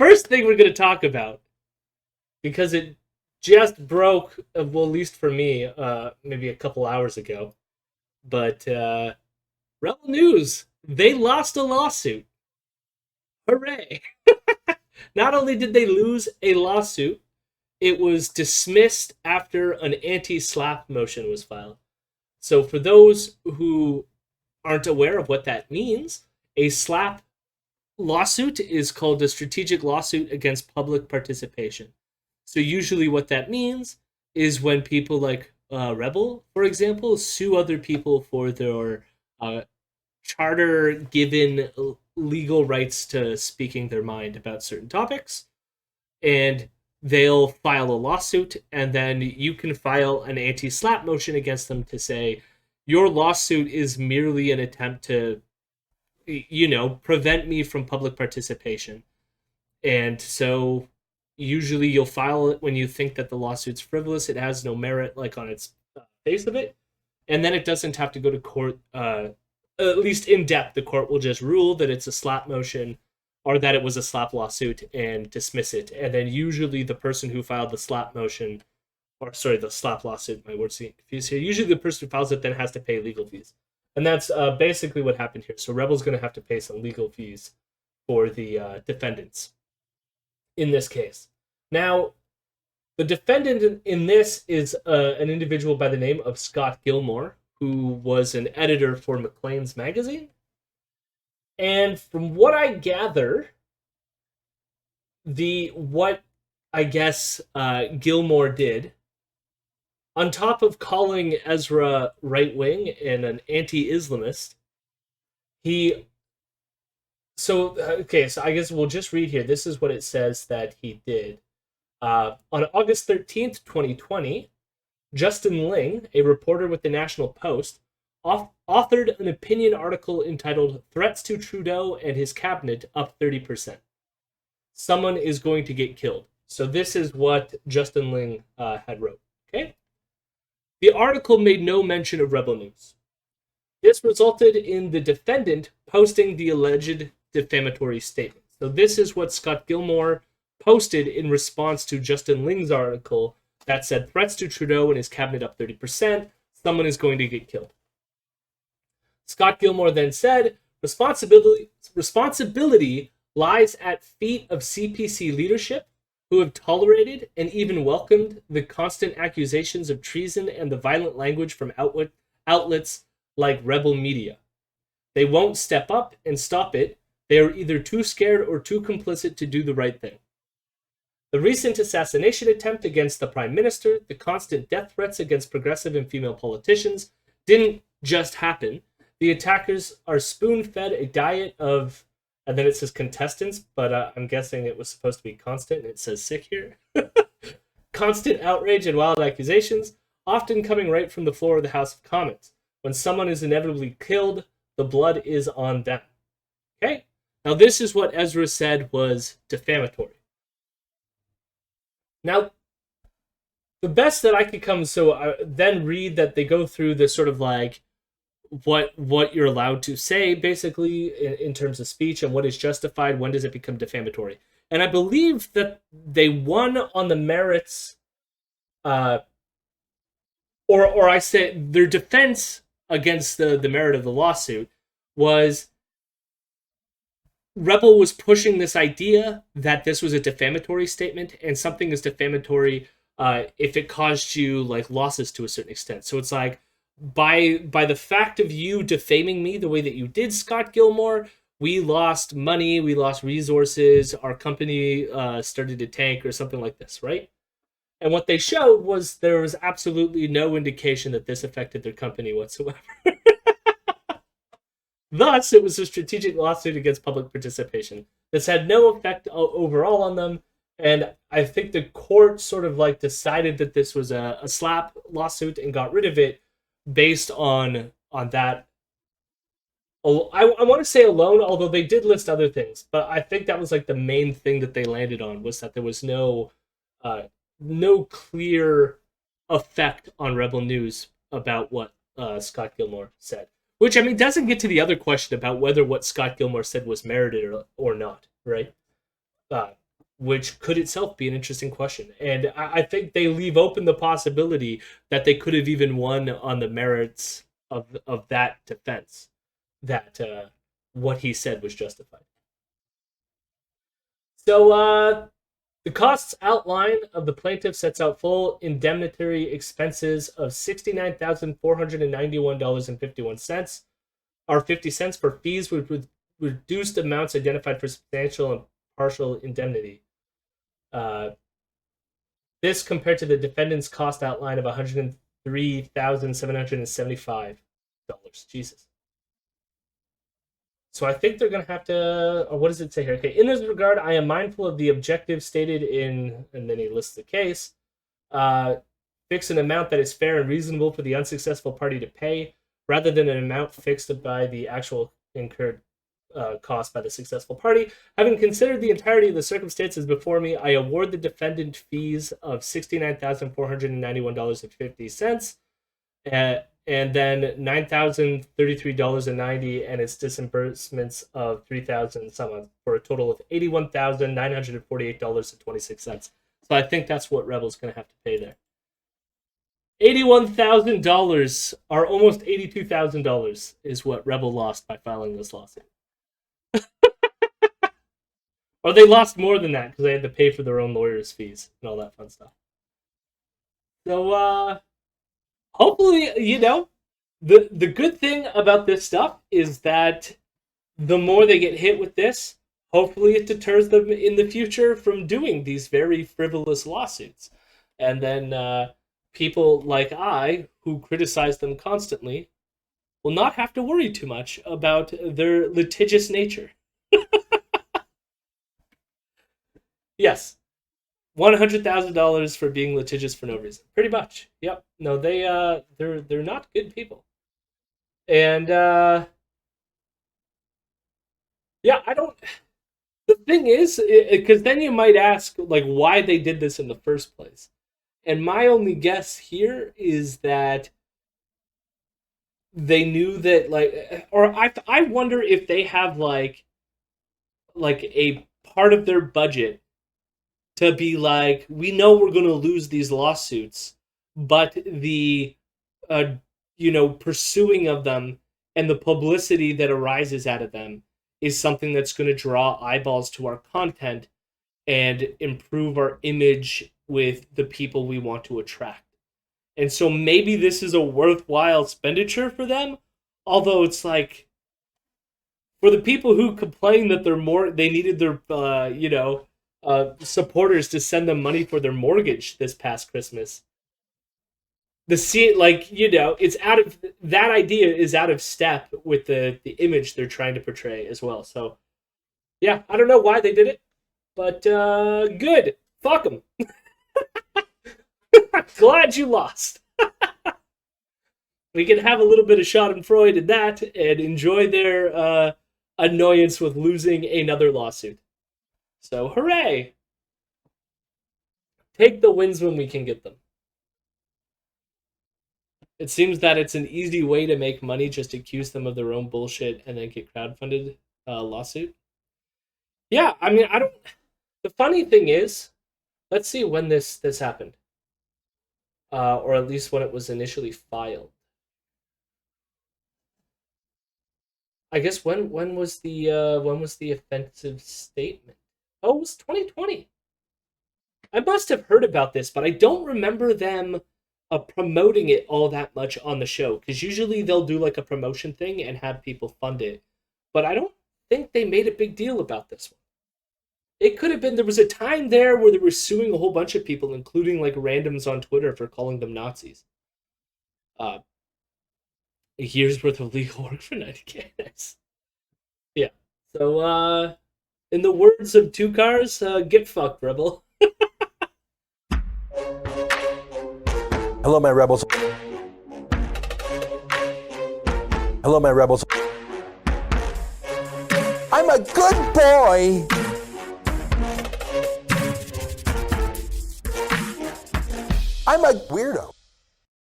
first thing we're going to talk about, because it just broke, well, at least for me, maybe a couple hours ago. But Rebel News, they lost a lawsuit. Hooray! Not only did they lose a lawsuit, it was dismissed after an anti-slap motion was filed. So for those who aren't aware of what that means, a slap lawsuit is called a strategic lawsuit against public participation. So usually what that means is when people like Rebel, for example, sue other people for their charter given legal rights to speaking their mind about certain topics, and they'll file a lawsuit, and then you can file an anti-slap motion against them to say your lawsuit is merely an attempt to, prevent me from public participation. And so usually you'll file it when you think that the lawsuit's frivolous, it has no merit, like on its face of it, and then it doesn't have to go to court. At least in depth, the court will just rule that it's a slap motion or that it was a slap lawsuit and dismiss it. And then usually the person who filed the slap motion, or sorry, the slap lawsuit, my words getting confused here. Usually the person who files it then has to pay legal fees. And that's basically what happened here. So Rebel's going to have to pay some legal fees for the defendants in this case. Now, the defendant in this is an individual by the name of Scott Gilmore, who was an editor for Maclean's magazine. And from what I gather, Gilmore did, on top of calling Ezra right-wing and an anti-Islamist, so I guess we'll just read here. This is what it says that he did. On August 13th, 2020, Justin Ling, a reporter with the National Post, authored an opinion article entitled "Threats to Trudeau and His Cabinet Up 30%. Someone is going to get killed." So this is what Justin Ling had wrote. Okay? The article made no mention of Rebel News. This resulted in the defendant posting the alleged defamatory statement. So this is what Scott Gilmore posted in response to Justin Ling's article that said threats to Trudeau and his cabinet up 30%. Someone is going to get killed. Scott Gilmore then said, responsibility lies at feet of CPC leadership who have tolerated and even welcomed the constant accusations of treason and the violent language from outlets like Rebel Media. They won't step up and stop it. They are either too scared or too complicit to do the right thing. The recent assassination attempt against the Prime Minister, the constant death threats against progressive and female politicians, didn't just happen. The attackers are spoon-fed a diet of, and then it says contestants, but I'm guessing it was supposed to be constant, and it says sick here. Constant outrage and wild accusations, often coming right from the floor of the House of Commons. When someone is inevitably killed, the blood is on them. Okay? Now this is what Ezra said was defamatory. Now, the best that I could come, so I then read that they go through this sort of like what you're allowed to say, basically, in terms of speech, and what is justified, when does it become defamatory. And I believe that they won on the merits, or I say their defense against the merit of the lawsuit was Rebel was pushing this idea that this was a defamatory statement, and something is defamatory if it caused you like losses to a certain extent. So it's like by the fact of you defaming me the way that you did, Scott Gilmore, we lost money, we lost resources, our company started to tank or something like this, right? And what they showed was there was absolutely no indication that this affected their company whatsoever. Thus, it was a strategic lawsuit against public participation. This had no effect overall on them, and I think the court sort of like decided that this was a slap lawsuit and got rid of it based on that. I want to say alone, although they did list other things, but I think that was like the main thing that they landed on, was that there was no clear effect on Rebel News about what Scott Gilmore said. Which, I mean, doesn't get to the other question about whether what Scott Gilmore said was merited or not, right? which could itself be an interesting question. And I think they leave open the possibility that they could have even won on the merits of that defense, that what he said was justified. So the costs outline of the plaintiff sets out full indemnitary expenses of $69,491.51 or 50 cents for fees with reduced amounts identified for substantial and partial indemnity. This compared to the defendant's cost outline of $103,775. Jesus. So I think they're going to have to, or what does it say here? Okay, in this regard, I am mindful of the objectives stated in, and then he lists the case, fix an amount that is fair and reasonable for the unsuccessful party to pay, rather than an amount fixed by the actual incurred cost by the successful party. Having considered the entirety of the circumstances before me, I award the defendant fees of $69,491.50, and then $9,033.90 and its disbursements of $3,000 some odd, for a total of $81,948.26. So I think that's what Rebel's going to have to pay there. $81,000 or almost $82,000 is what Rebel lost by filing this lawsuit. Or they lost more than that because they had to pay for their own lawyers' fees and all that fun stuff. So, hopefully, the good thing about this stuff is that the more they get hit with this, hopefully it deters them in the future from doing these very frivolous lawsuits. And then people like I, who criticize them constantly, will not have to worry too much about their litigious nature. Yes. $100,000 for being litigious for no reason. Pretty much. Yep. No, they're not good people. And yeah, I don't. The thing is, because then you might ask like why they did this in the first place. And my only guess here is that they knew that or I wonder if they have like a part of their budget to be like, we know we're going to lose these lawsuits, but the pursuing of them and the publicity that arises out of them is something that's going to draw eyeballs to our content and improve our image with the people we want to attract. And so maybe this is a worthwhile expenditure for them, although it's like, for the people who complain that they needed their supporters to send them money for their mortgage this past Christmas. It's out of, that idea is out of step with the image they're trying to portray as well. So, yeah, I don't know why they did it, but good. Fuck them. Glad you lost. We can have a little bit of Schadenfreude in that and enjoy their annoyance with losing another lawsuit. So, hooray! Take the wins when we can get them. It seems that it's an easy way to make money, just accuse them of their own bullshit and then get crowdfunded lawsuit. Yeah, I mean, the funny thing is, let's see when this happened. Or at least when it was initially filed. I guess when was the offensive statement? Oh, it was 2020. I must have heard about this, but I don't remember them promoting it all that much on the show. Because usually they'll do like a promotion thing and have people fund it. But I don't think they made a big deal about this one. It could have been, there was a time there where they were suing a whole bunch of people, including like randoms on Twitter for calling them Nazis. A year's worth of legal work for 90K. Yeah. So, in the words of Two Cars, get fucked, Rebel. Hello, my rebels. Hello, my rebels. I'm a good boy. I'm a weirdo.